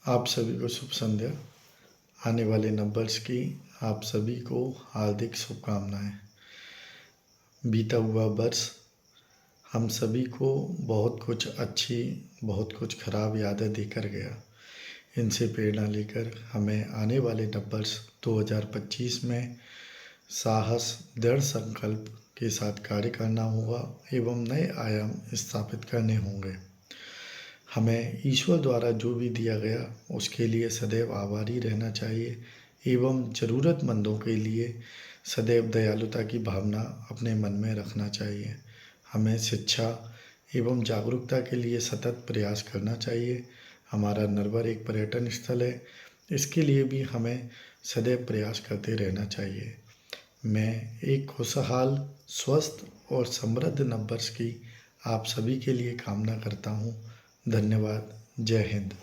आप सभी को शुभ संध्या। आने वाले नंबर्स की आप सभी को हार्दिक शुभकामनाएं। बीता हुआ वर्ष हम सभी को बहुत कुछ अच्छी, बहुत कुछ खराब यादें देकर गया। इनसे प्रेरणा लेकर हमें आने वाले नंबर्स 2025 में साहस, दृढ़ संकल्प के साथ कार्य करना होगा एवं नए आयाम स्थापित करने होंगे। हमें ईश्वर द्वारा जो भी दिया गया उसके लिए सदैव आभारी रहना चाहिए एवं ज़रूरतमंदों के लिए सदैव दयालुता की भावना अपने मन में रखना चाहिए। हमें शिक्षा एवं जागरूकता के लिए सतत प्रयास करना चाहिए। हमारा नरवर एक पर्यटन स्थल है, इसके लिए भी हमें सदैव प्रयास करते रहना चाहिए। मैं एक खुशहाल, स्वस्थ और समृद्ध नववर्ष की आप सभी के लिए कामना करता हूँ। धन्यवाद। जय हिंद।